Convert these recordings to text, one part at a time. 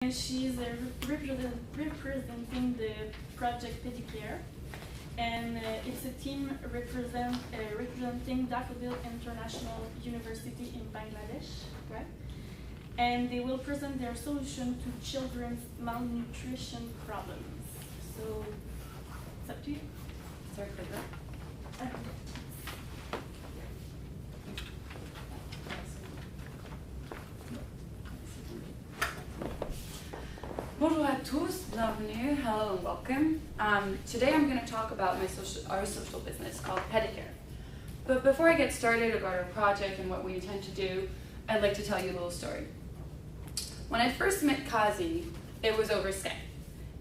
She's representing the project Pedicare, and it's a team representing Daffodil International University in Bangladesh, right? And they will present their solution to children's malnutrition problems. So it's up to you. Sorry for that. Bonjour à tous, bienvenue, hello and welcome. Today I'm going to talk about our social business called Pedicare. But before I get started about our project and what we intend to do, I'd like to tell you a little story. When I first met Kazi, it was over Skype.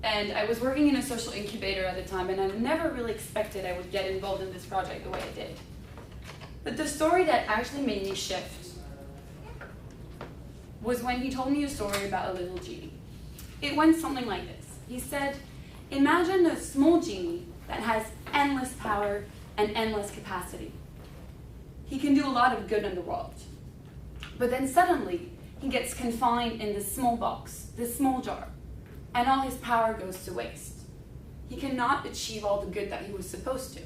And I was working in a social incubator at the time, and I never really expected I would get involved in this project the way I did. But the story that actually made me shift was when he told me a story about a little genie. It went something like this. He said, imagine a small genie that has endless power and endless capacity. He can do a lot of good in the world. But then suddenly, he gets confined in this small box, this small jar, and all his power goes to waste. He cannot achieve all the good that he was supposed to.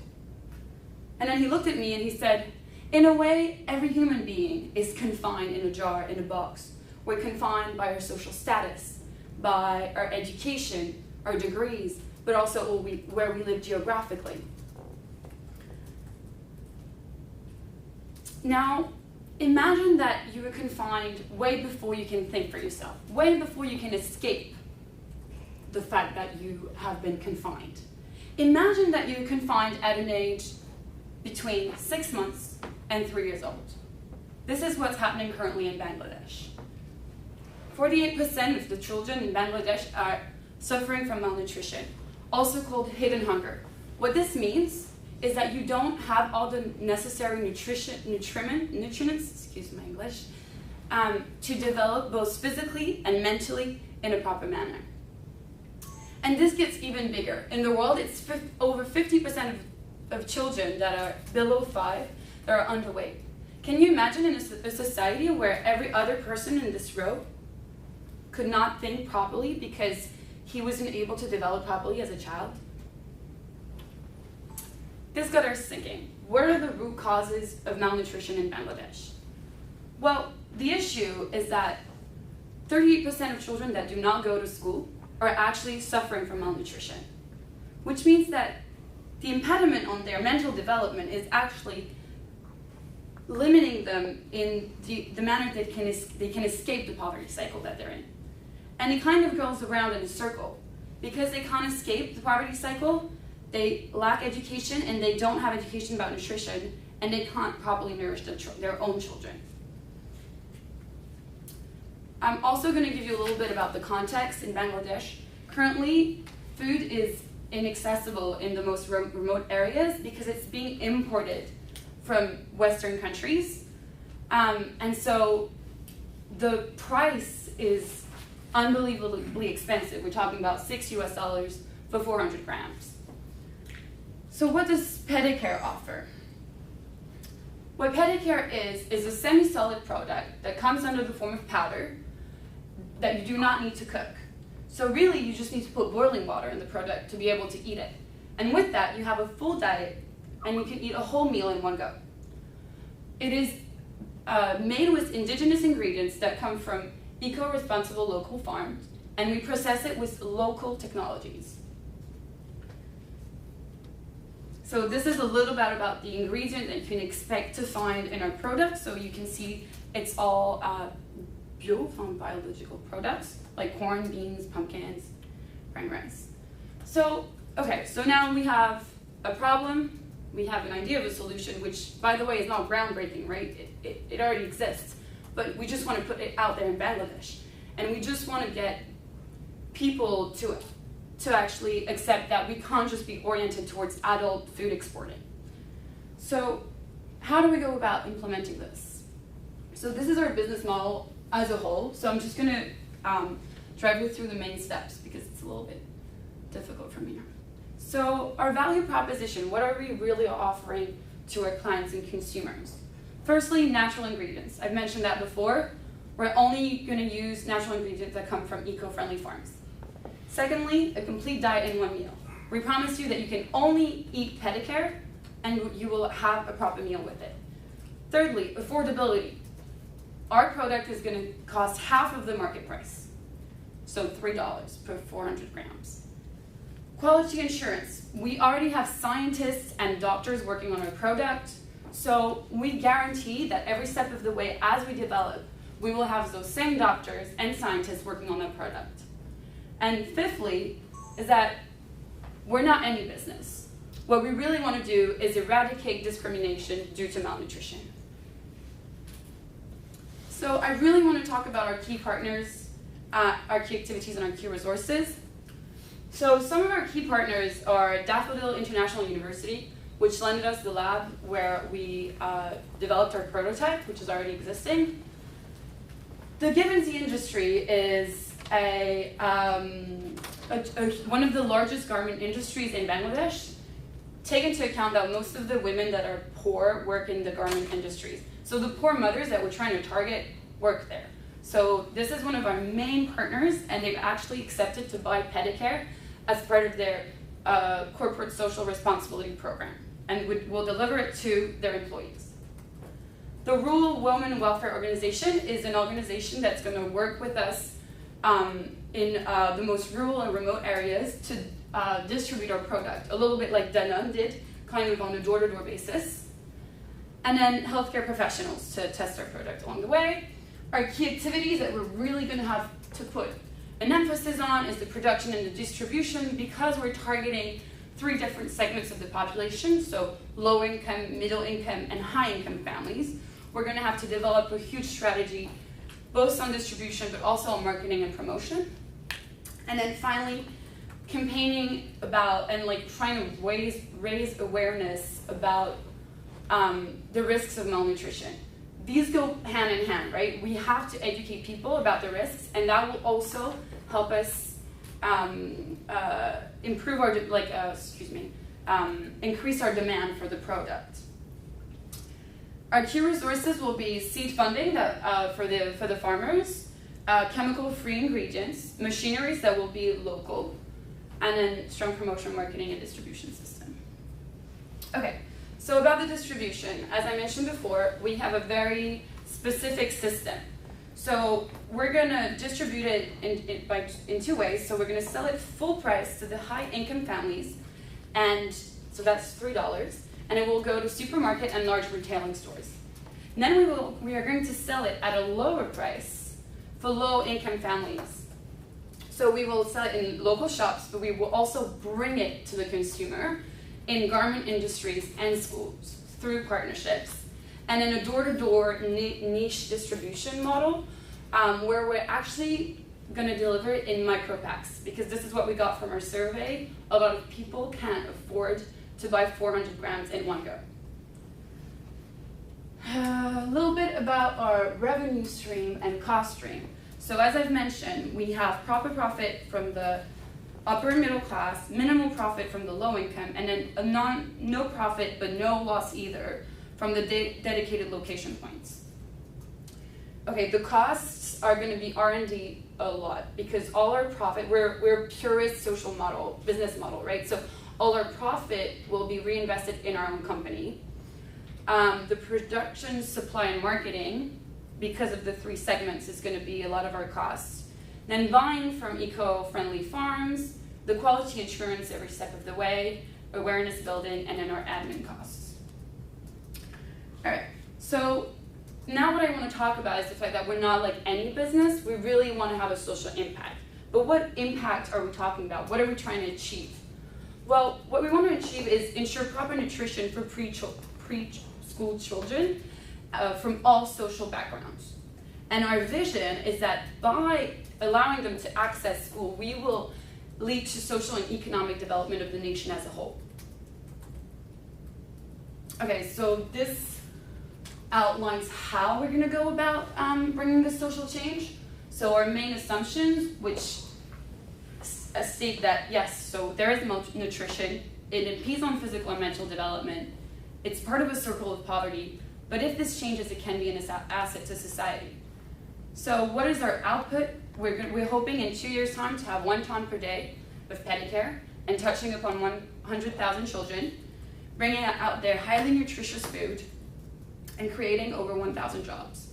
And then he looked at me and he said, in a way, every human being is confined in a jar, in a box. We're confined by our social status, by our education, our degrees, but also where we live geographically. Now, imagine that you were confined way before you can think for yourself, way before you can escape the fact that you have been confined. Imagine that you're confined at an age between 6 months and 3 years old. This is what's happening currently in Bangladesh. 48% of the children in Bangladesh are suffering from malnutrition, also called hidden hunger. What this means is that you don't have all the necessary nutrients, excuse my English, to develop both physically and mentally in a proper manner. And this gets even bigger. In the world, it's over 50% of children that are below 5 that are underweight. Can you imagine in a society where every other person in this row could not think properly because he wasn't able to develop properly as a child? This got us thinking. What are the root causes of malnutrition in Bangladesh? Well, the issue is that 38% of children that do not go to school are actually suffering from malnutrition, which means that the impediment on their mental development is actually limiting them in the manner that they can escape the poverty cycle that they're in. And it kind of goes around in a circle. Because they can't escape the poverty cycle, they lack education and they don't have education about nutrition, and they can't properly nourish their own children. I'm also going to give you a little bit about the context in Bangladesh. Currently, food is inaccessible in the most remote areas because it's being imported from Western countries. And so the price is unbelievably expensive. We're talking about $6 for 400 grams. So what does Pedicare offer? What Pedicare is a semi-solid product that comes under the form of powder that you do not need to cook. So really, you just need to put boiling water in the product to be able to eat it. And with that, you have a full diet and you can eat a whole meal in one go. It is made with indigenous ingredients that come from eco-responsible local farms, and we process it with local technologies. So this is a little bit about the ingredient that you can expect to find in our product. So you can see it's all biological products, like corn, beans, pumpkins, brown rice. So, okay, so now we have a problem, we have an idea of a solution, which, by the way, is not groundbreaking, right? It already exists. But we just want to put it out there in Bangladesh. And we just want to get people to actually accept that we can't just be oriented towards adult food exporting. So how do we go about implementing this? So this is our business model as a whole. So I'm just going to drive you through the main steps because it's a little bit difficult for me. So our value proposition, what are we really offering to our clients and consumers? Firstly, natural ingredients. I've mentioned that before. We're only going to use natural ingredients that come from eco-friendly farms. Secondly, a complete diet in one meal. We promise you that you can only eat Pedicare and you will have a proper meal with it. Thirdly, affordability. Our product is going to cost half of the market price, so $3 per 400 grams. Quality assurance. We already have scientists and doctors working on our product, so we guarantee that every step of the way as we develop, we will have those same doctors and scientists working on the product. And fifthly, is that we're not any business. What we really want to do is eradicate discrimination due to malnutrition. So I really want to talk about our key partners, our key activities, and our key resources. So some of our key partners are Daffodil International University, which lended us the lab where we developed our prototype, which is already existing. The Givenchy industry is one of the largest garment industries in Bangladesh. Take into account that most of the women that are poor work in the garment industries. So the poor mothers that we're trying to target work there. So this is one of our main partners, and they've actually accepted to buy Pedicare as part of their corporate social responsibility program, and will deliver it to their employees. The Rural Women Welfare Organization is an organization that's going to work with us in the most rural and remote areas to distribute our product, a little bit like Danone did, kind of on a door-to-door basis. And then healthcare professionals to test our product along the way. Our key activities that we're really going to have to put an emphasis on is the production and the distribution, because we're targeting 3 different segments of the population, so low income, middle income, and high income families. We're going to have to develop a huge strategy, both on distribution, but also on marketing and promotion. And then finally, campaigning about and trying to raise awareness about the risks of malnutrition. These go hand in hand, right? We have to educate people about the risks, and that will also help us improve our, increase our demand for the product. Our key resources will be seed funding for the farmers, chemical-free ingredients, machineries that will be local, and then strong promotion, marketing, and distribution system. Okay, so about the distribution, as I mentioned before, we have a very specific system. So we're gonna distribute it in 2 ways. So we're gonna sell it full price to the high-income families, and so that's $3, and it will go to supermarket and large retailing stores. And then we are going to sell it at a lower price for low-income families. So we will sell it in local shops, but we will also bring it to the consumer in garment industries and schools through partnerships, and in a door-to-door niche distribution model where we're actually going to deliver it in micro packs, because this is what we got from our survey. A lot of people can't afford to buy 400 grams in one go. A little bit about our revenue stream and cost stream. So as I've mentioned, we have proper profit from the upper and middle class, minimal profit from the low income, and then no profit but no loss either from the dedicated location points. Okay, the costs are going to be R&D a lot, because all our profit, we're a purist social model, business model, right? So all our profit will be reinvested in our own company. The production, supply, and marketing, because of the 3 segments, is going to be a lot of our costs. Then buying from eco-friendly farms, the quality assurance every step of the way, awareness building, and then our admin costs. All right, so now what I want to talk about is the fact that we're not like any business. We really want to have a social impact. But what impact are we talking about? What are we trying to achieve? Well, what we want to achieve is ensure proper nutrition for preschool children from all social backgrounds. And our vision is that by allowing them to access school, we will lead to social and economic development of the nation as a whole. Okay, so this outlines how we're going to go about bringing this social change. So our main assumptions, which state that yes, so there is malnutrition, it impedes on physical and mental development, it's part of a circle of poverty, but if this changes, it can be an asset to society. So what is our output? We're hoping in 2 years' time to have 1 ton per day of Pedicare and touching upon 100,000 children, bringing out their highly nutritious food and creating over 1,000 jobs.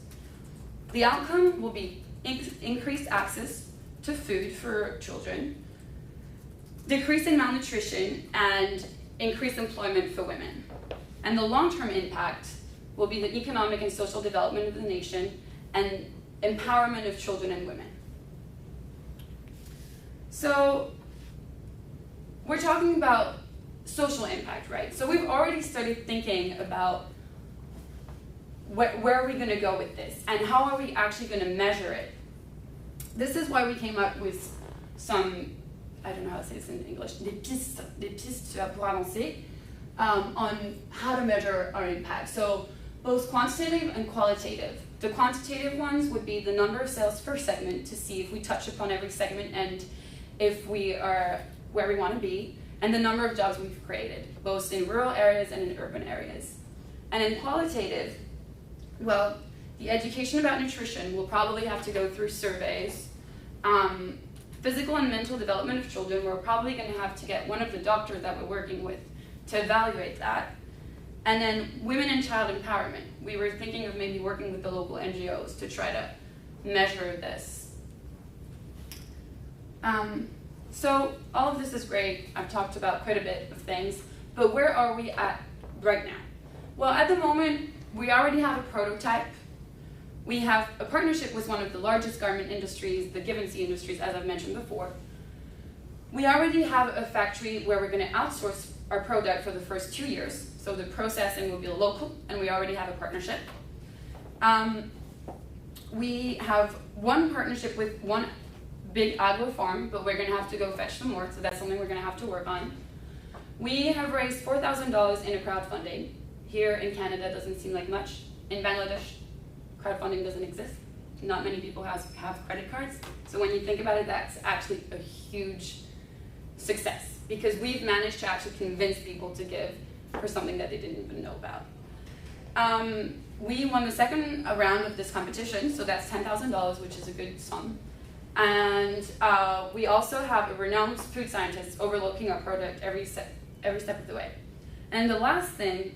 The outcome will be increased access to food for children, decrease in malnutrition, and increased employment for women. And the long-term impact will be the economic and social development of the nation and empowerment of children and women. So we're talking about social impact, right? So we've already started thinking about where are we going to go with this and how are we actually going to measure it. This is why we came up with some, I don't know how to say this in English, des pistes pour avancer, on how to measure our impact. So both quantitative and qualitative. The quantitative ones would be the number of sales per segment to see if we touch upon every segment and if we are where we want to be, and the number of jobs we've created, both in rural areas and in urban areas. And in qualitative, well, the education about nutrition will probably have to go through surveys. Physical and mental development of children, we're probably going to have to get one of the doctors that we're working with to evaluate that. And then women and child empowerment. We were thinking of maybe working with the local NGOs to try to measure this. So all of this is great. I've talked about quite a bit of things, but where are we at right now? Well, at the moment, we already have a prototype. We have a partnership with one of the largest garment industries, the Givenchy Industries, as I've mentioned before. We already have a factory where we're going to outsource our product for the first 2 years. So the processing will be local, and we already have a partnership. We have one partnership with one big agro farm, but we're going to have to go fetch some more, so that's something we're going to have to work on. We have raised $4,000 in a crowdfunding. Here in Canada, it doesn't seem like much. In Bangladesh, crowdfunding doesn't exist. Not many people have credit cards. So when you think about it, that's actually a huge success because we've managed to actually convince people to give for something that they didn't even know about. We won the second round of this competition, so that's $10,000, which is a good sum. And we also have a renowned food scientist overlooking our product every step of the way. And the last thing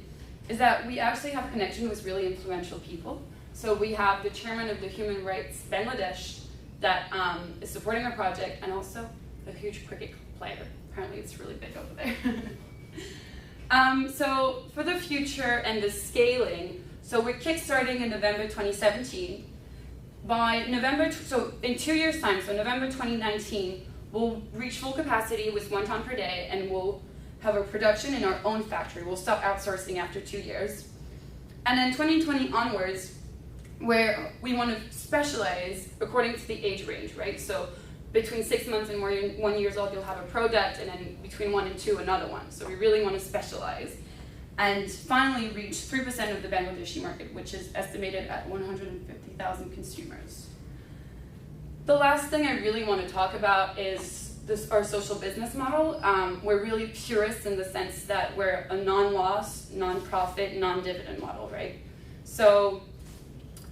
is that we actually have connection with really influential people. So we have the chairman of the Human Rights Bangladesh that is supporting our project, and also a huge cricket player. Apparently it's really big over there. So for the future and the scaling, so we're kickstarting in November 2017. By November, so in 2 years' time, so November 2019, we'll reach full capacity with 1 ton per day, and we'll have a production in our own factory. We'll stop outsourcing after 2 years. And then 2020 onwards, where we want to specialize according to the age range, right? So between 6 months and 1 year old, you'll have a product, and then between 1 and 2, another one. So we really want to specialize. And finally reach 3% of the Bangladeshi market, which is estimated at 150,000 consumers. The last thing I really want to talk about is our social business model. We're really purists in the sense that we're a non-loss, non-profit, non-dividend model, right? So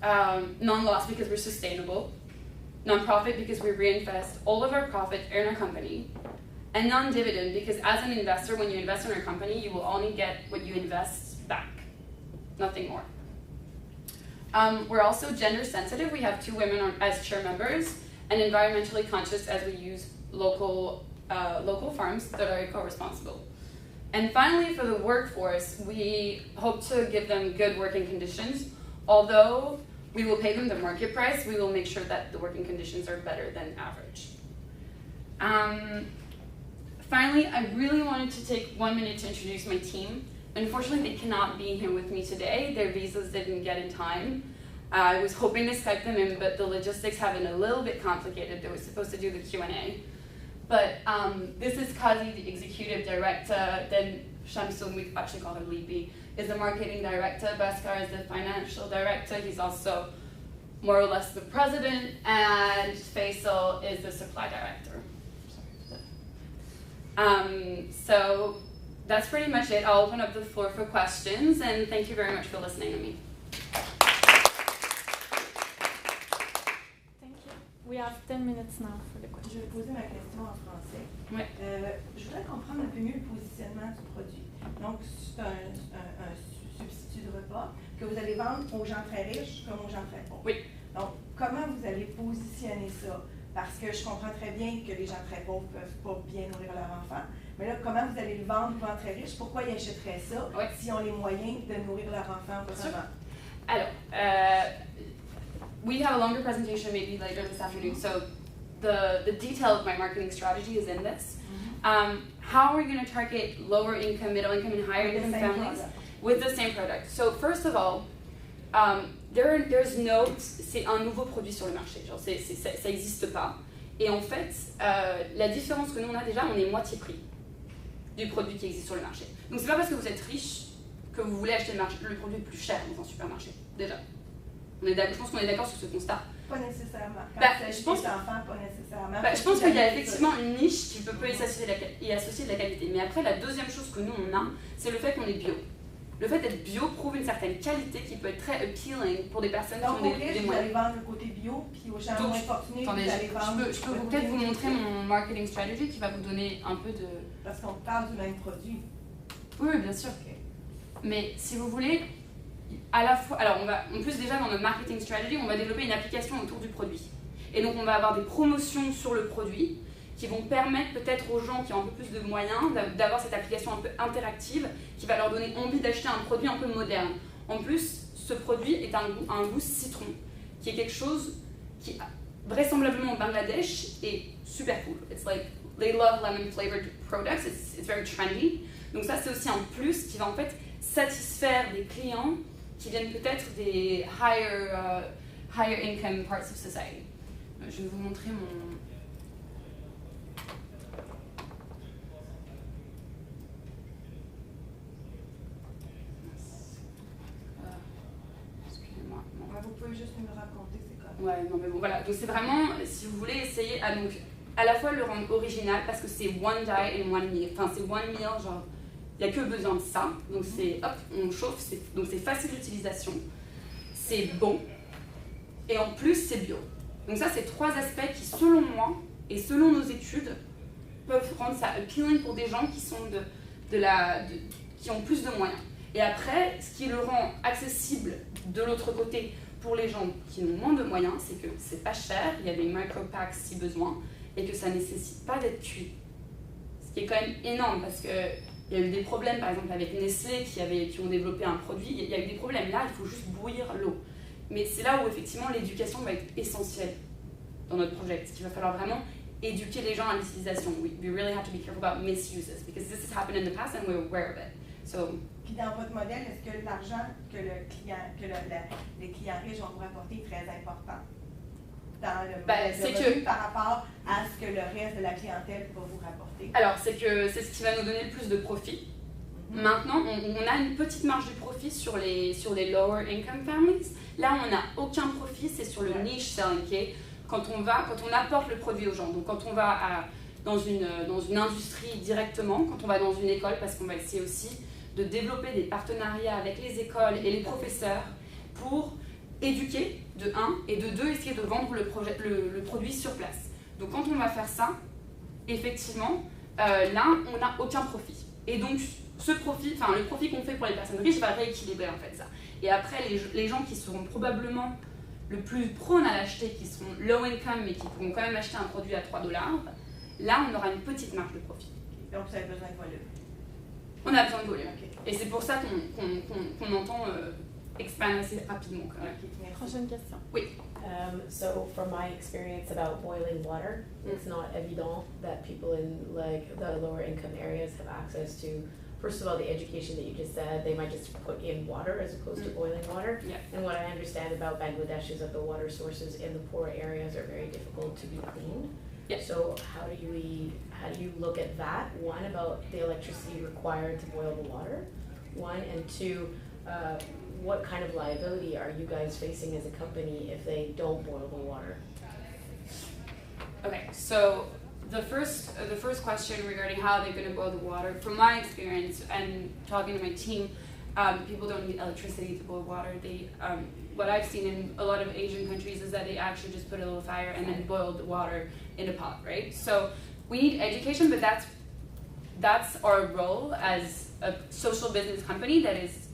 non-loss because we're sustainable, non-profit because we reinvest all of our profit in our company, and non-dividend because as an investor, when you invest in our company, you will only get what you invest back, nothing more. We're also gender sensitive. We have 2 women as chair members, and environmentally conscious as we use local farms that are eco-responsible. And finally, for the workforce, we hope to give them good working conditions. Although we will pay them the market price, we will make sure that the working conditions are better than average. Finally, I really wanted to take 1 minute to introduce my team. Unfortunately, they cannot be here with me today. Their visas didn't get in time. I was hoping to Skype them in, but the logistics have been a little bit complicated. They were supposed to do the Q&A. But this is Kazi, the executive director. Then Shamsul, we actually call him Lipi, is the marketing director. Bhaskar is the financial director. He's also more or less the president. And Faisal is the supply director. So that's pretty much it. I'll open up the floor for questions, and thank you very much for listening to me. We have 10 minutes now for the Je question. vais poser ma question en français. Ouais. Je voudrais comprendre un peu mieux le positionnement du produit. Donc, c'est un substitut de repas que vous allez vendre aux gens très riches comme aux gens très pauvres. Oui. Donc, comment vous allez positionner ça? Parce que je comprends très bien que les gens très pauvres ne peuvent pas bien nourrir leur enfant. Mais là, comment vous allez le vendre aux gens très riches? Pourquoi ils achèteraient ça s'ils ont les moyens de nourrir leur enfant autrement? Alors, we have a longer presentation maybe later this afternoon. So the detail of my marketing strategy is in this. How are we going to target lower income, middle income, and higher income families with the same product? So first of all, c'est un nouveau produit sur le marché. Genre ça n'existe pas. Et en fait, la différence que nous on a déjà, on est moitié prix du produit qui existe sur le marché. Donc c'est pas parce que vous êtes riche que vous voulez acheter le produit le plus cher dans un supermarché. Déjà. Je pense qu'on est d'accord sur ce constat. Pas nécessairement. Je pense qu'il y a effectivement une niche qui peut y associer de la qualité. Mais après, la deuxième chose que nous on a, c'est le fait qu'on est bio. Le fait d'être bio prouve une certaine qualité qui peut être très appealing pour des personnes qui ont des moyens. Vous allez vendre le côté bio, puis aux gens moins fortunés, vous allez vendre. Je peux peut-être vous montrer mon marketing strategy qui va vous donner un peu de. Parce qu'on parle du même produit. Oui, bien sûr. Mais si vous voulez, à la fois, alors en plus déjà dans notre marketing strategy, on va développer une application autour du produit. Et donc on va avoir des promotions sur le produit qui vont permettre peut-être aux gens qui ont un peu plus de moyens d'avoir cette application un peu interactive qui va leur donner envie d'acheter un produit un peu moderne. En plus, ce produit est un goût citron, qui est quelque chose qui vraisemblablement au Bangladesh est super cool. It's like they love lemon flavored products. It's very trendy. Donc ça c'est aussi un plus qui va en fait satisfaire des clients qui viennent peut-être des higher income parts of society. Je vais vous montrer mon. Excusez-moi. Vous pouvez juste nous raconter, c'est quoi? Ouais, non mais bon voilà. Donc c'est vraiment, si vous voulez essayer donc à la fois le rendre original parce que c'est one diet and one meal. Enfin c'est one meal genre. Il n'y a que besoin de ça, donc c'est hop, on chauffe, donc c'est facile d'utilisation, c'est bon, et en plus c'est bio. Donc ça c'est trois aspects qui selon moi, et selon nos études, peuvent rendre ça appealing pour des gens qui sont qui ont plus de moyens. Et après, ce qui le rend accessible de l'autre côté pour les gens qui ont moins de moyens, c'est que c'est pas cher, il y a des micro-packs si besoin, et que ça ne nécessite pas d'être cuit. Ce qui est quand même énorme parce que il y a eu des problèmes, par exemple, avec Nestlé qui ont développé un produit. Il y a eu des problèmes. Là, il faut juste bouillir l'eau. Mais c'est là où, effectivement, l'éducation va être essentielle dans notre projet. Parce qu'il va falloir vraiment éduquer les gens à l'utilisation. We really have to be careful about misuses because this has happened in the past and we're aware of it. So, puis dans votre modèle, est-ce que l'argent que les clients riches vont vous rapporter est très important dans le revenu par rapport à ce que le reste de la clientèle va vous rapporter? Alors, c'est ce qui va nous donner le plus de profit. Maintenant, on a une petite marge de profit sur les lower income families. Là, on n'a aucun profit, c'est sur le niche selling qui est quand on apporte le produit aux gens. Donc, quand on va dans une industrie directement, quand on va dans une école, parce qu'on va essayer aussi de développer des partenariats avec les écoles et les professeurs pour éduquer, de 1, et de 2, essayer de vendre le produit sur place. Donc quand on va faire ça, effectivement, là, on n'a aucun profit. Et donc, le profit qu'on fait pour les personnes riches va rééquilibrer en fait ça. Et après, les gens qui seront probablement le plus prônes à l'acheter, qui seront low income, mais qui pourront quand même acheter un produit à $3, là, on aura une petite marge de profit. Donc, vous avez besoin de volume. On a besoin de volume. Et c'est pour ça qu'on entend expand assez rapidement. Prochaine question. Oui. So from my experience about boiling water, it's not evident that people in like the lower income areas have access to, first of all, the education that you just said. They might just put in water as opposed to boiling water. Yeah. And what I understand about Bangladesh is that the water sources in the poor areas are very difficult to be cleaned. Yeah. So how do you look at that? One, about the electricity required to boil the water. One, and two, what kind of liability are you guys facing as a company if they don't boil the water? Okay, so the first question regarding how they're going to boil the water, from my experience and talking to my team, People don't need electricity to boil water. They, what I've seen in a lot of Asian countries is that they actually just put a little fire and then boil the water in a pot, right? So we need education, but that's our role as a social business company that is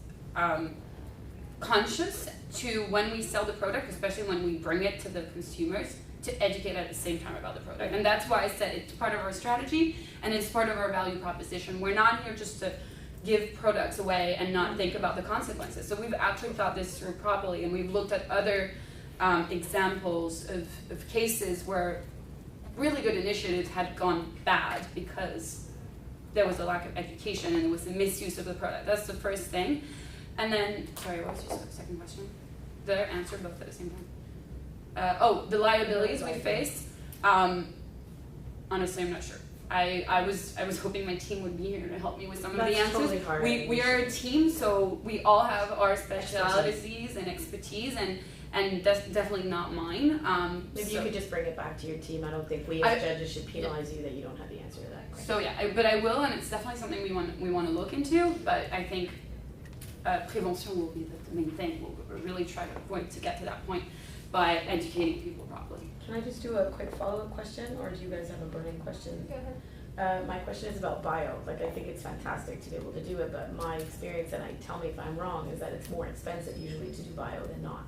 conscious to when we sell the product, especially when we bring it to the consumers, to educate at the same time about the product. And that's why I said it's part of our strategy and it's part of our value proposition. We're not here just to give products away and not think about the consequences. So we've actually thought this through properly, and we've looked at other examples of cases where really good initiatives had gone bad because there was a lack of education and it was a misuse of the product. That's the first thing. And then, sorry, what was your second question? Did I answer both at the same time? The liabilities we face. Honestly, I'm not sure. I was hoping my team would be here to help me with some of the answers. Totally hard. We are a team, so we all have our specialties and expertise, and that's definitely not mine. Maybe you could just bring it back to your team. I don't think we as judges should penalize you that you don't have the answer to that question. So yeah, but I will, and it's definitely something we want to look into. But I think prevention will be the main thing. We'll really try to get to that point by educating people properly. Can I just do a quick follow-up question, or do you guys have a burning question? Go ahead. My question is about bio. Like, I think it's fantastic to be able to do it, but my experience, and tell me if I'm wrong, is that it's more expensive usually to do bio than not.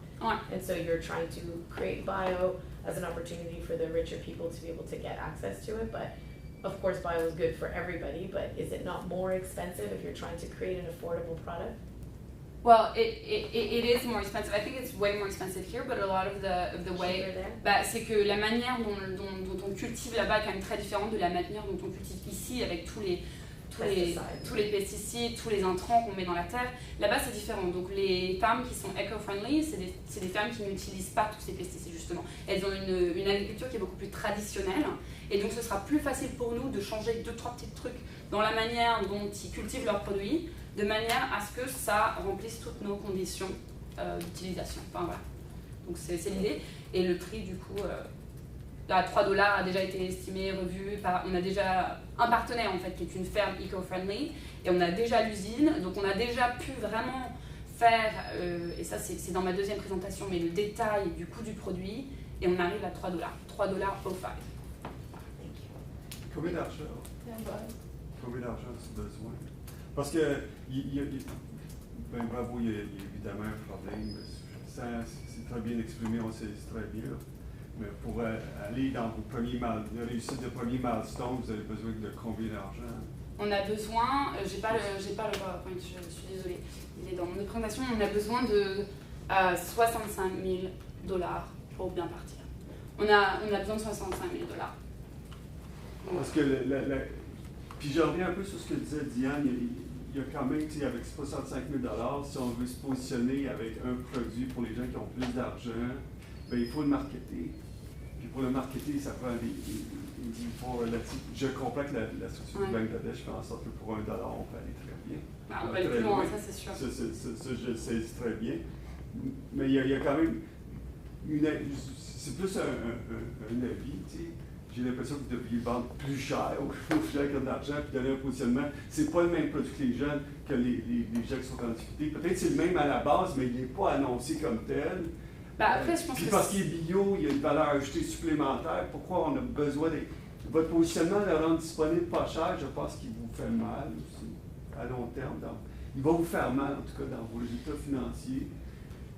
And so you're trying to create bio as an opportunity for the richer people to be able to get access to it, but of course bio is good for everybody, but is it not more expensive if you're trying to create an affordable product? Well, it is more expensive. I think it's way more expensive here, but a lot of the way, c'est que la manière dont on cultive là-bas est quand même très différente de la manière dont on cultive ici, avec tous les pesticides, tous les intrants qu'on met dans la terre. Là-bas, c'est différent. Donc, les fermes qui sont eco-friendly, c'est des fermes qui n'utilisent pas tous ces pesticides, justement. Elles ont une agriculture qui est beaucoup plus traditionnelle. Et donc, ce sera plus facile pour nous de changer 2-3 petits trucs dans la manière dont ils cultivent leurs produits, de manière à ce que ça remplisse toutes nos conditions d'utilisation. Enfin, voilà. Donc, c'est l'idée. Et le prix, du coup, à $3 a déjà été estimé, revu. On a déjà un partenaire, en fait, qui est une ferme eco-friendly. Et on a déjà l'usine. Donc, on a déjà pu vraiment faire, et ça, c'est dans ma deuxième présentation, mais le détail du coût du produit. Et on arrive à $3. $3 au 5. Combien d'argent? Combien d'argent tu as besoin? Parce que, bravo, il y a évidemment un problème. C'est très bien exprimé, on sait très bien. Mais pour aller dans vos premiers réussir de premiers milestones, vous avez besoin de combien d'argent? On a besoin, j'ai pas le PowerPoint, je suis désolée, il est dans mon présentation, on a besoin de $65 000 pour bien partir. On a besoin de $65 000. Parce que, puis je reviens un peu sur ce que disait Diane, il y a quand même, avec 65 000 $, si on veut se positionner avec un produit pour les gens qui ont plus d'argent, ben, il faut le marketer. Puis pour le marketer, ça prend des efforts relatifs. Je comprends que la structure du Bangladesh fait en sorte que pour $1, on peut aller très bien. On peut aller plus loin, ça c'est sûr. Ça, je sais très bien. Mais il y a quand même c'est plus un avis, tu sais. J'ai l'impression que vous devriez vendre plus cher aux gens qui ont de l'argent puis donner un positionnement. C'est pas le même produit que les jeunes, que les gens qui sont en difficulté. Peut-être que c'est le même à la base, mais il n'est pas annoncé comme tel. Après, je pense puis que parce qu'il est bio, il y a une valeur ajoutée supplémentaire. Pourquoi on a besoin de... Votre positionnement de le rendre disponible pas cher, je pense qu'il vous fait mal aussi, à long terme. Donc, il va vous faire mal, en tout cas, dans vos résultats financiers.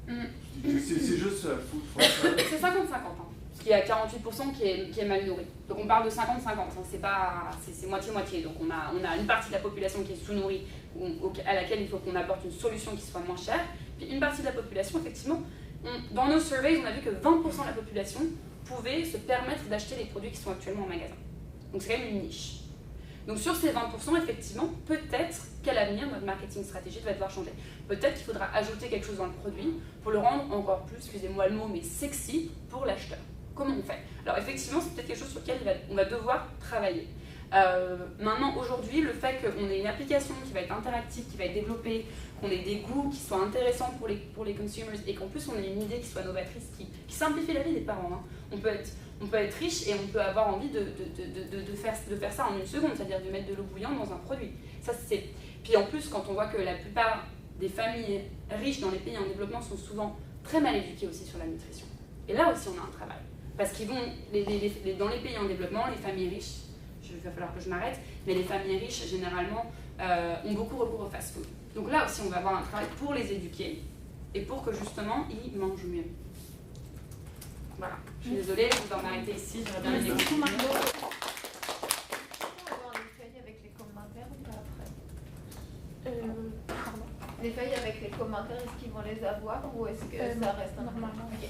C'est juste fou. C'est 50-50. Parce qu'il y a 48% qui est mal nourri. Donc on parle de 50-50, c'est moitié-moitié. Donc on a une partie de la population qui est sous-nourrie, à laquelle il faut qu'on apporte une solution qui soit moins chère. Puis une partie de la population, effectivement, dans nos surveys, on a vu que 20% de la population pouvait se permettre d'acheter les produits qui sont actuellement en magasin. Donc c'est quand même une niche. Donc sur ces 20%, effectivement, peut-être qu'à l'avenir, notre marketing stratégie va devoir changer. Peut-être qu'il faudra ajouter quelque chose dans le produit pour le rendre encore plus, excusez-moi le mot, mais sexy pour l'acheteur. Comment on fait? Alors effectivement, c'est peut-être quelque chose sur lequel on va devoir travailler. Maintenant, aujourd'hui, le fait qu'on ait une application qui va être interactive, qui va être développée, qu'on ait des goûts qui soient intéressants pour les consumers et qu'en plus on ait une idée qui soit novatrice, qui simplifie la vie des parents. Hein. On peut être riche et on peut avoir envie de faire ça en une seconde, c'est-à-dire de mettre de l'eau bouillante dans un produit. Ça, puis en plus, quand on voit que la plupart des familles riches dans les pays en développement sont souvent très mal éduquées aussi sur la nutrition. Et là aussi, on a un travail. Parce qu'ils vont, dans les pays en développement, les familles riches, il va falloir que je m'arrête, mais les familles riches, généralement, ont beaucoup recours au fast-food. Donc là aussi, on va avoir un travail pour les éduquer et pour que justement, ils mangent mieux. Voilà. Je suis désolée, je vais m'arrêter ici. J'aurais bien aimé Merci, Margot. On va avoir les feuilles avec les commentaires ou pas après? Pardon. Les feuilles avec les commentaires, est-ce qu'ils vont les avoir ou est-ce que ça reste un... Normalement. Ok.